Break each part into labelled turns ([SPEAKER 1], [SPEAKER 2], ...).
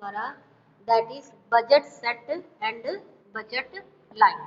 [SPEAKER 1] हमारा, that is budget set and budget line.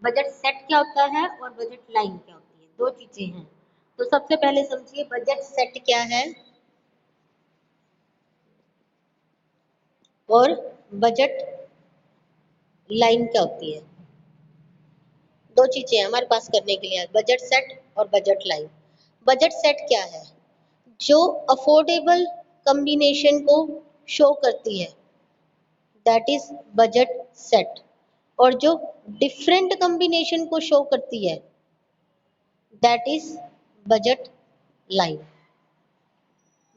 [SPEAKER 1] Budget set क्या होता है और बजट लाइन क्या होती है, दो चीजें हैं। तो सबसे पहले समझिए बजट सेट क्या है और बजट लाइन क्या होती है। दो चीजें हैं हमारे पास करने के लिए, बजट सेट और बजट लाइन। बजट सेट क्या है, जो अफोर्डेबल कॉम्बिनेशन को शो करती है, दैट इज बजट सेट। और जो डिफरेंट कॉम्बिनेशन को शो करती है, that is budget line.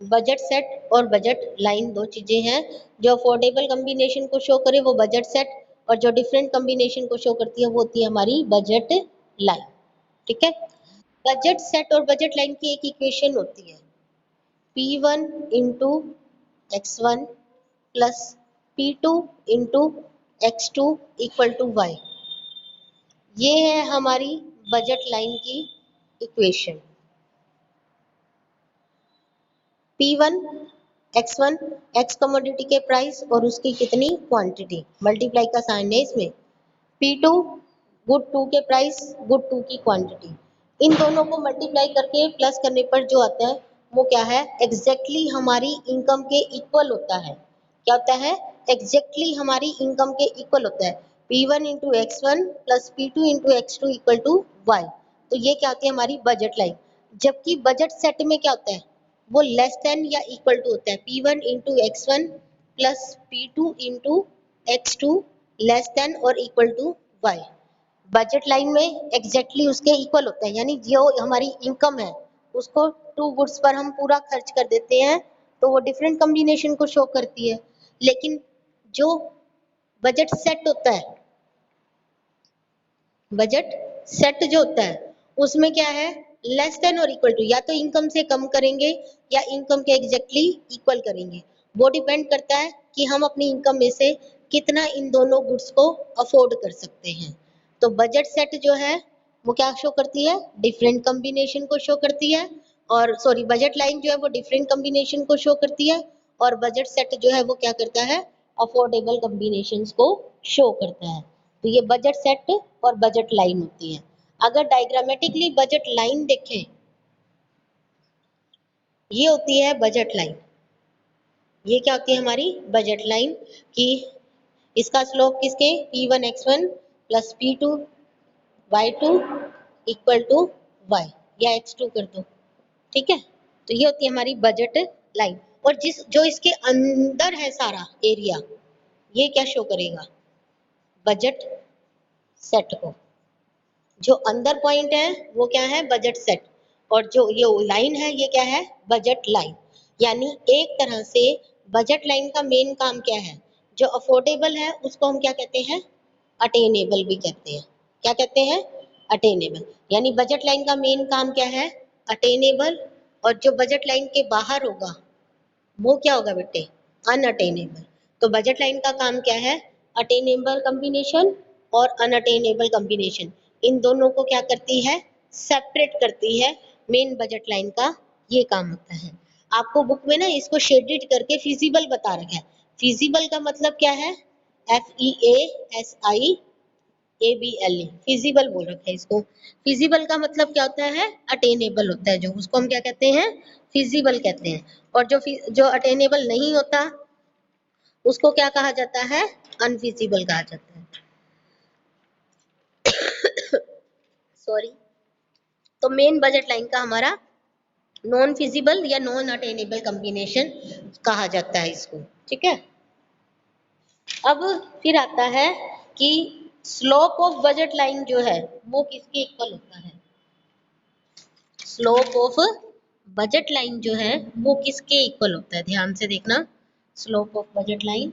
[SPEAKER 1] Budget set और बजट लाइन दो चीजें हैं। जो अफोर्डेबल कॉम्बिनेशन को शो करे वो बजट सेट, और जो डिफरेंट कॉम्बिनेशन को शो करती है वो होती है हमारी बजट लाइन। ठीक है। बजट सेट और बजट लाइन की एक इक्वेशन होती है, P1 into x1 plus P2 into x2 equal to y। ये है हमारी बजट लाइन की equation. P1 x1, x commodity के प्राइस और उसकी कितनी क्वांटिटी, मल्टीप्लाई का साइन है इसमें। P2 गुड 2 के प्राइस, गुड 2 की क्वांटिटी। इन दोनों को मल्टीप्लाई करके प्लस करने पर जो आता है वो क्या है, एग्जैक्टली हमारी इनकम के इक्वल होता है। क्या होता है, एग्जैक्टली हमारी इनकम के इक्वल होता है। P1 into x1 plus P2 into x2 equal to y। तो ये क्या होती है हमारी बजट लाइन। जबकि बजट सेट में क्या होता है, वो लेस देन या इक्वल टू होता है। P1 into x1 plus P2 into x2 less than और equal to y। Budget line में एग्जैक्टली उसके इक्वल होता है, यानी जो हमारी इनकम है उसको टू गुड्स पर हम पूरा खर्च कर देते हैं तो वो डिफरेंट कॉम्बिनेशन को शो करती है। लेकिन जो बजट सेट होता है, बजट सेट जो होता है उसमें क्या है, लेस देन और इक्वल टू, या तो इनकम से कम करेंगे या इनकम के एग्जैक्टली इक्वल करेंगे। वो डिपेंड करता है कि हम अपनी इनकम में से कितना इन दोनों गुड्स को अफोर्ड कर सकते हैं। तो बजट सेट जो है वो क्या शो करती है, डिफरेंट कॉम्बिनेशन को शो करती है। और सॉरी, बजट लाइन जो है वो डिफरेंट कॉम्बिनेशन को शो करती है, और बजट सेट जो है वो क्या करता है, अफोर्डेबल कॉम्बिनेशंस को शो करता है। तो ये बजट सेट और बजट लाइन होती है। अगर डायग्रामेटिकली बजट लाइन देखें, ये होती है बजट लाइन। ये क्या होती है हमारी बजट लाइन, कि इसका स्लोप किसके, P1 x1 plus P2 y2 equal to y, या x2 कर दो। ठीक है। तो ये होती है हमारी बजट लाइन। और जो इसके अंदर है सारा एरिया, ये क्या शो करेगा, बजट सेट को। जो अंदर पॉइंट है वो क्या है, बजट सेट, और जो ये लाइन है ये क्या है, बजट लाइन। यानी एक तरह से बजट लाइन का मेन काम क्या है, जो अफोर्डेबल है उसको हम क्या कहते हैं, अटेनेबल भी कहते हैं। क्या कहते हैं, अटेनेबल। यानी बजट लाइन का मेन काम क्या है, अटेनेबल, और जो बजट लाइन के बाहर होगा वो क्या होगा बेटे, अनअटेनेबल। तो बजट लाइन का काम क्या है, अटेनेबल कॉम्बिनेशन और अनअटेनेबल कॉम्बिनेशन, इन दोनों को क्या करती है, सेपरेट करती है। मेन बजट लाइन का ये काम होता है। आपको बुक में ना इसको शेडेड करके फिजिबल बता रखा है। फिजिबल का मतलब क्या है, FEASIABLE, फिजिबल बोल रखा है इसको। फिजिबल का मतलब क्या होता है, अटेनेबल होता है, जो उसको हम क्या कहते हैं, फिजिबल कहते हैं। और जो अटेनेबल नहीं होता उसको क्या कहा जाता है, अनफिजिबल कहा जाता है। सॉरी। तो मेन बजट लाइन का हमारा नॉन फिजिबल या नॉन अटेनेबल कॉम्बिनेशन कहा जाता है इसको। ठीक है। अब फिर आता है कि स्लोप ऑफ बजट लाइन जो है वो किसके इक्वल होता है। स्लोप ऑफ बजट लाइन जो है वो किसके इक्वल होता है, ध्यान से देखना। स्लोप ऑफ बजट लाइन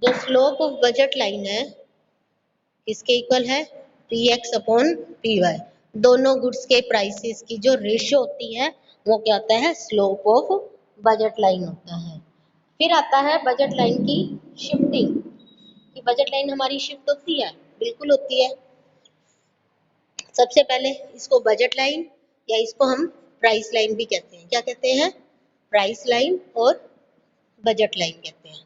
[SPEAKER 1] जो स्लोप ऑफ बजट लाइन है किसके इक्वल है, Px अपॉन Py। दोनों गुड्स के प्राइसेस की जो रेशियो होती है वो क्या होता है, स्लोप ऑफ बजट लाइन होता है। फिर आता है बजट लाइन की शिफ्टिंग, कि बजट लाइन हमारी शिफ्ट होती है, बिल्कुल होती है। सबसे पहले इसको बजट लाइन या इसको हम प्राइस लाइन भी कहते हैं। क्या कहते हैं? प्राइस लाइन और बजट लाइन कहते हैं।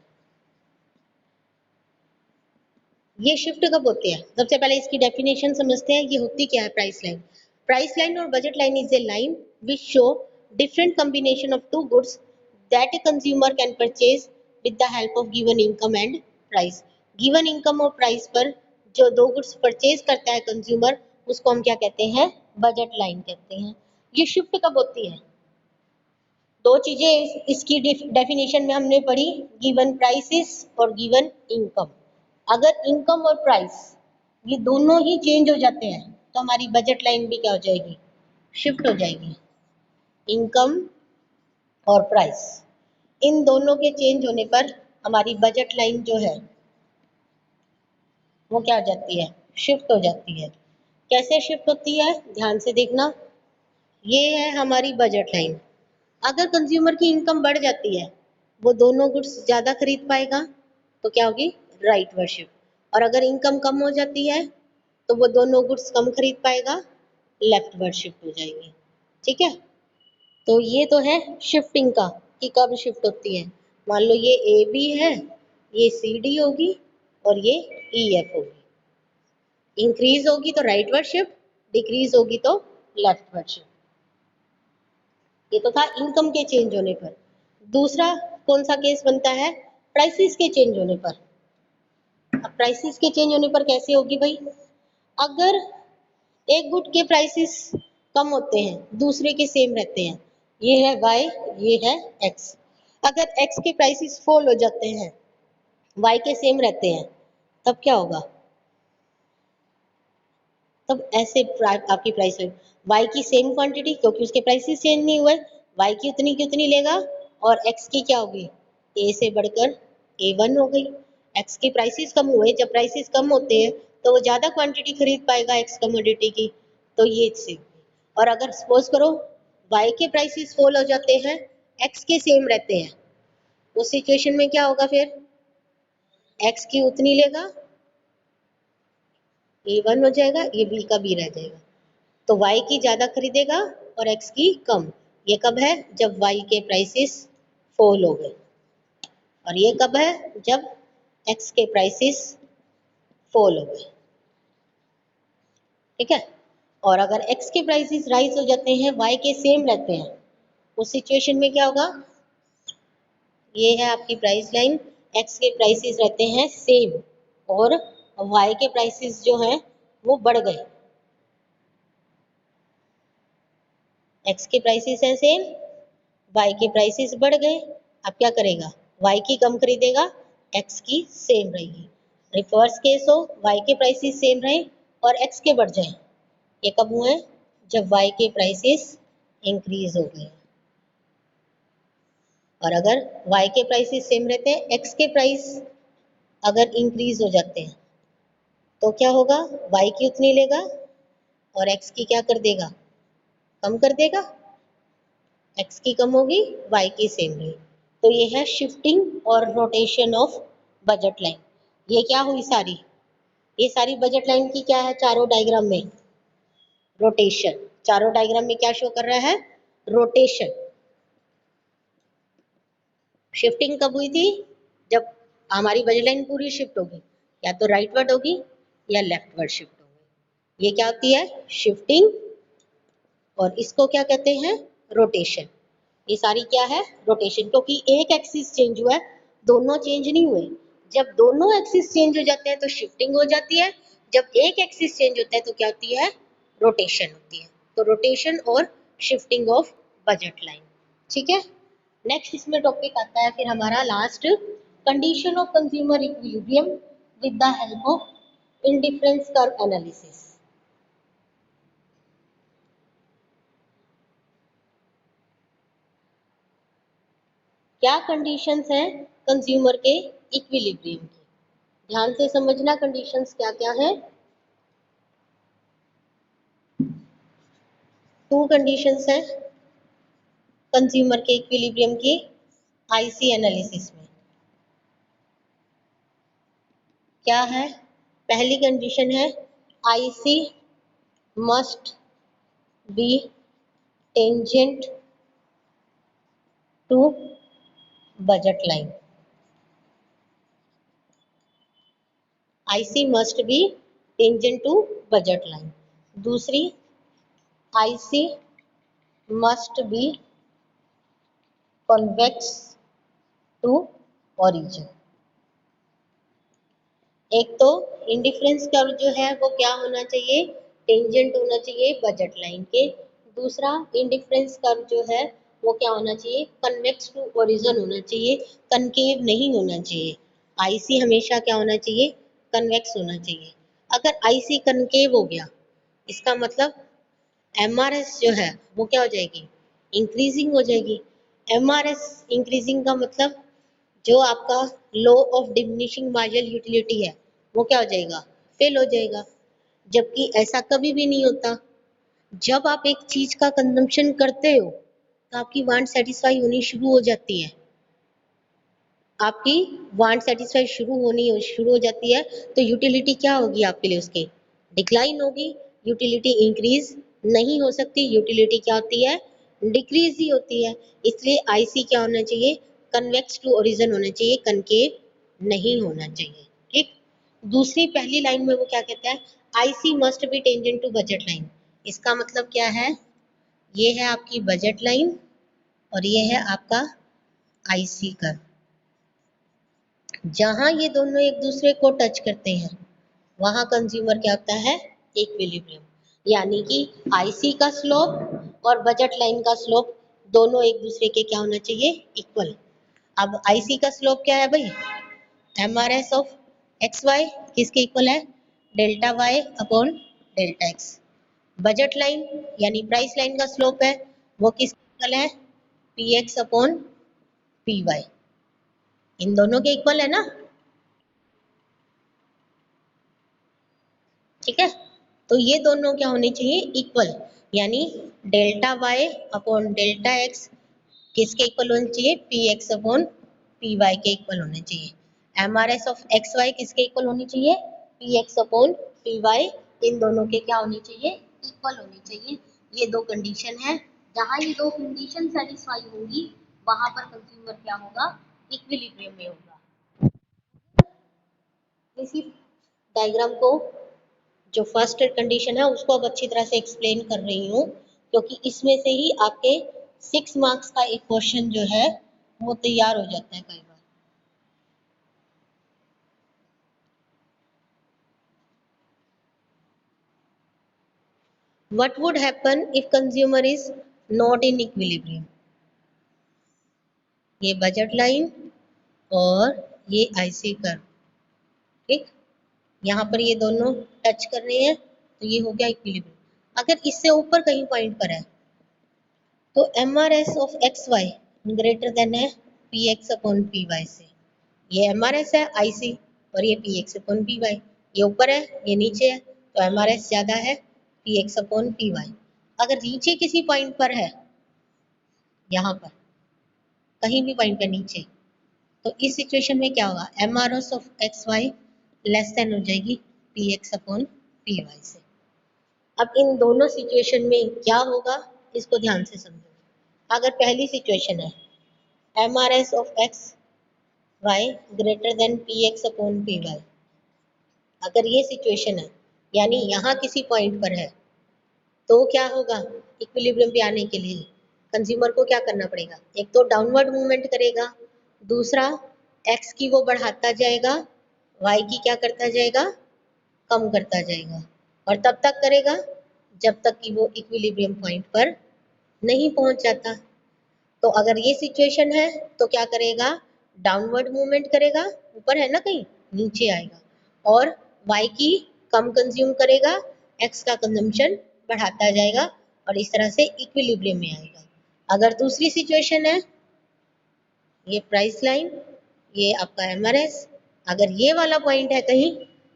[SPEAKER 1] ये शिफ्ट कब होती है? सबसे पहले इसकी डेफिनेशन समझते हैं, ये होती क्या है प्राइस लाइन। प्राइस लाइन और budget line is a line which show different combination of two goods that a consumer can purchase with the help of given income and price. Given income और price पर जो दो goods purchase करता है consumer, उसको हम क्या कहते हैं? बजट लाइन कहते हैं। ये शिफ्ट कब होती है? दो चीजें इसकी डेफिनेशन में हमने पढ़ी, गिवन प्राइसेस और गिवन इनकम। अगर इनकम और प्राइस ये दोनों ही चेंज हो जाते हैं तो हमारी बजट लाइन भी क्या हो जाएगी? शिफ्ट हो जाएगी। इनकम और प्राइस इन दोनों के चेंज होने पर हमारी बजट लाइन जो है वो क्या हो जाती है? शिफ्ट हो जाती है। कैसे शिफ्ट होती है? ध्यान से देखना। ये है हमारी बजट लाइन। अगर कंज्यूमर की इनकम बढ़ जाती है, वो दोनों गुड्स ज्यादा खरीद पाएगा, तो क्या होगी? Right word shift. और अगर इनकम कम हो जाती है तो वो दोनों गुड्स कम खरीद पाएगा, लेफ्ट वर्ड शिफ्ट हो जाएगी। ठीक है, तो ये तो है शिफ्टिंग का कि कब शिफ्ट होती है। मान लो ये ए बी है, ये सी डी होगी और ये ई एफ होगी। इंक्रीज होगी तो राइट वर्ड शिफ्ट, डिक्रीज होगी तो लेफ्ट वर्ड शिफ्ट। ये तो था इनकम के चेंज होने पर। दूसरा कौन सा केस बनता है? प्राइसेस के चेंज होने पर। अब प्राइसेस के चेंज होने पर कैसे होगी भाई? अगर एक गुड के प्राइसेस कम होते हैं, दूसरे के सेम रहते हैं, ये है y, ये है x। अगर x के प्राइसेस फॉल हो जाते हैं, y के सेम रहते हैं, तब क्या होगा? तब ऐसे आपकी प्राइस y की सेम क्वांटिटी, क्योंकि उसके प्राइसेस चेंज नहीं हुए, y की उतनी की उतनी लेगा, और x की क्या होगी? a से बढ़कर a1 हो गई। x के प्राइसेस कम हुए, जब प्राइसेस कम होते हैं तो वो ज्यादा क्वांटिटी खरीद पाएगा x कमोडिटी की, तो ये से। और अगर सपोज करो y के प्राइसेस फॉल हो जाते हैं, x के सेम रहते हैं, उस सिचुएशन में क्या होगा? फिर x की उतनी लेगा, a1 हो जाएगा, ये b का b रह जाएगा। तो y की ज्यादा खरीदेगा और x की कम। ये कब है? जब y के प्राइसेस फॉल हो गए। और ये कब है? जब x के प्राइसेस फॉल हो गए। ठीक है, और अगर x के प्राइसेस राइज हो जाते हैं, y के सेम रहते हैं, उस सिचुएशन में क्या होगा? ये है आपकी प्राइस लाइन। x के प्राइसेस रहते हैं सेम और y के प्राइसेस जो हैं वो बढ़ गए। x के प्राइसेस हैं सेम, y के प्राइसेस बढ़ गए। अब क्या करेगा? y की कम खरीदेगा, x की सेम रहेगी। रिवर्स केस हो, y के प्राइसेस सेम रहे और x के बढ़ जाए, ये कब हुए? जब y के प्राइसेस इंक्रीज हो गए। और अगर y के प्राइसेस सेम रहते हैं, x के प्राइस अगर इंक्रीज हो जाते हैं तो क्या होगा? y की उतनी लेगा और x की क्या कर देगा? कम कर देगा। x की कम होगी, y की सेम रहेगी। तो ये है शिफ्टिंग और रोटेशन ऑफ बजट लाइन। ये क्या हुई सारी? ये सारी बजट लाइन की क्या है चारों डायग्राम में? रोटेशन। चारों डायग्राम में क्या शो कर रहा है? रोटेशन। शिफ्टिंग कब हुई थी? जब हमारी बजट लाइन पूरी शिफ्ट होगी, या तो राइट वर्ड होगी या लेफ्ट वर्ड शिफ्ट होगी। ये क्या होती है? शिफ्टिंग। और इसको क्या कहते हैं? रोटेशन। ये सारी क्या है? रोटेशन। क्योंकि एक एक्सिस चेंज हुआ है, दोनों चेंज नहीं हुए। जब दोनों एक्सिस चेंज हो जाते हैं तो शिफ्टिंग हो जाती है, जब एक एक्सिस चेंज होता है तो क्या होती है? रोटेशन होती है। तो रोटेशन और शिफ्टिंग ऑफ बजट लाइन। ठीक है, नेक्स्ट इसमें टॉपिक आता है फिर हमारा last, condition of consumer equilibrium with the help of indifference curve analysis. क्या कंडीशंस हैं कंज्यूमर के इक्विलिब्रियम की? ध्यान से समझना कंडीशंस क्या क्या है। टू कंडीशंस हैं कंज्यूमर के इक्विलिब्रियम की। आईसी एनालिसिस में क्या है, पहली कंडीशन है IC must be tangent to budget line. IC must be tangent to budget line. दूसरी, IC must be convex to origin. एक तो इंडिफरेंस कर्व जो है वो क्या होना चाहिए, टेंजेंट होना चाहिए बजट लाइन के। दूसरा, इंडिफरेंस कर्व जो है वो क्या होना चाहिए, कन्वेक्स टू ओरिजिन होना चाहिए, कनकेव नहीं होना चाहिए। आईसी हमेशा क्या होना चाहिए, कन्वेक्स होना चाहिए। अगर आईसी कनकेव हो गया, इसका मतलब एमआरएस जो है वो क्या हो जाएगी, इंक्रीजिंग हो जाएगी। एमआरएस इंक्रीजिंग का मतलब जो आपका law of diminishing marginal utility है वो क्या हो जाएगा, फेल हो जाएगा। जबकि ऐसा कभी भी नहीं होता। जब आप एक चीज का कंजम्पशन करते हो तो आपकी वांट सेटिस्फाई होनी शुरू हो जाती है। आपकी वांट सेटिस्फाई शुरू हो जाती है तो यूटिलिटी क्या होगी आपके लिए, उसके डिक्लाइन होगी। यूटिलिटी इंक्रीज नहीं हो सकती, यूटिलिटी क्या होती है, डिक्रीज ही होती है। इसलिए आईसी क्या होना चाहिए, कन्वेक्स टू ओरिजिन होना चाहिए, कनकेव नहीं होना चाहिए। ठीक। दूसरी पहली लाइन में वो क्या कहता है, IC must be tangent to budget line. इसका मतलब क्या है, ये है आपकी बजट लाइन और ये है आपका आईसी कर्व। जहां ये दोनों एक दूसरे को टच करते हैं वहां कंज्यूमर क्या होता है, इक्विलिब्रियम। यानी कि आईसी का स्लोप और बजट लाइन का स्लोप दोनों एक दूसरे के क्या होना चाहिए, इक्वल। अब आईसी का स्लोप क्या है भाई, एमआरएस ऑफ एक्स वाई किसके इक्वल है, delta Y upon delta X. Budget line यानी प्राइस लाइन का स्लोप है वो किसके इक्वल है, P X upon P Y. इन दोनों के इक्वल है ना। ठीक है, तो ये दोनों क्या होने चाहिए, इक्वल। यानी delta Y upon delta X किसके इक्वल होने चाहिए, P X upon P Y के इक्वल होने चाहिए। M R S of X Y किसके इक्वल होनी चाहिए, P X upon P Y. इन दोनों के क्या होने चाहिए, इक्वल होने चाहिए। ये दो कंडीशन है, जहां ये दो कंडीशन सेटिस्फाई होंगी वहां पर कंज्यूमर क्या होगा, इक्विलिब्रियम में होगा। इसी डायग्राम को, जो फर्स्ट कंडीशन है उसको अब अच्छी तरह से एक्सप्लेन कर रही हूँ, क्योंकि इसमें से ही आपके 6 मार्क्स का एक क्वेश्चन जो है वो तैयार हो जाता है कई बार। What would happen if consumer is not in equilibrium? ये बजट लाइन और ये आईसी कर्व। ठीक, यहाँ पर ये दोनों टच कर रहे हैं तो ये हो गया इक्विलिब्रियम। अगर इससे ऊपर कहीं पॉइंट पर है तो M R S of X Y greater than है P X upon P Y से। ये एम आर एस है आईसी और ये P X upon P Y. ये ऊपर है ये नीचे है तो एम आर एस ज़्यादा है P X upon P Y. अगर नीचे किसी पॉइंट पर है, यहाँ पर कहीं भी पॉइंट पर नीचे, तो इस सिचुएशन में क्या होगा, M R S of X Y less than हो जाएगी P X upon P Y से। अब इन दोनों सिचुएशन में क्या होगा इसको ध्यान से समझो। अगर पहली सिचुएशन है M R S of X Y greater than P X upon P Y, अगर ये सिचुएशन है यानी यहाँ किसी पॉइंट पर है, तो क्या होगा, इक्विलिब्रियम पे आने के लिए कंज्यूमर को क्या करना पड़ेगा, एक तो डाउनवर्ड मूवमेंट करेगा, दूसरा एक्स की वो बढ़ाता जाएगा, वाई की क्या करता जाएगा, कम करता जाएगा। और तब तक करेगा जब तक कि वो इक्विलिब्रियम पॉइंट पर नहीं पहुंच जाता। तो अगर ये सिचुएशन है तो क्या करेगा, डाउनवर्ड मूवमेंट करेगा, ऊपर है ना कहीं नीचे आएगा, और y की कम कंज्यूम करेगा, x का कंजम्पशन बढ़ाता जाएगा और इस तरह से इक्विलिब्रियम में आएगा। अगर दूसरी सिचुएशन है, ये प्राइस लाइन, ये आपका एमआरएस, अगर ये वाला पॉइंट है कहीं,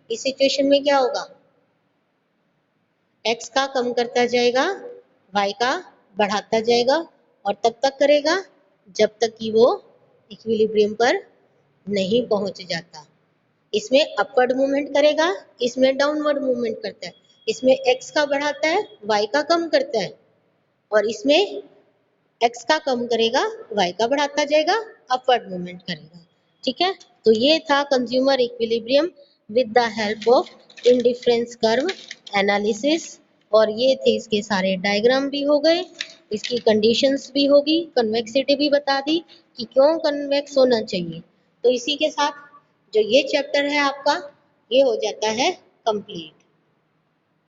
[SPEAKER 1] इस सिचुएशन में क्या होगा, x का कम करता जाएगा, y का बढ़ाता जाएगा और तब तक करेगा जब तक कि वो इक्विलिब्रियम पर नहीं पहुंच जाता। इसमें अपवर्ड मूवमेंट करेगा, इसमें डाउनवर्ड मूवमेंट करता है, इसमें x का बढ़ाता है, y का कम करता है, और इसमें x का कम करेगा, y का बढ़ाता जाएगा, अपवर्ड मूवमेंट करेगा। ठीक है, तो ये था consumer equilibrium with the help of indifference curve analysis, और ये थे इसके सारे डायग्राम भी हो गए, इसकी कंडीशंस भी होगी, कन्वेक्सिटी भी बता दी कि क्यों कन्वेक्स होना चाहिए। तो इसी के साथ जो ये चैप्टर है आपका, ये हो जाता है कंप्लीट।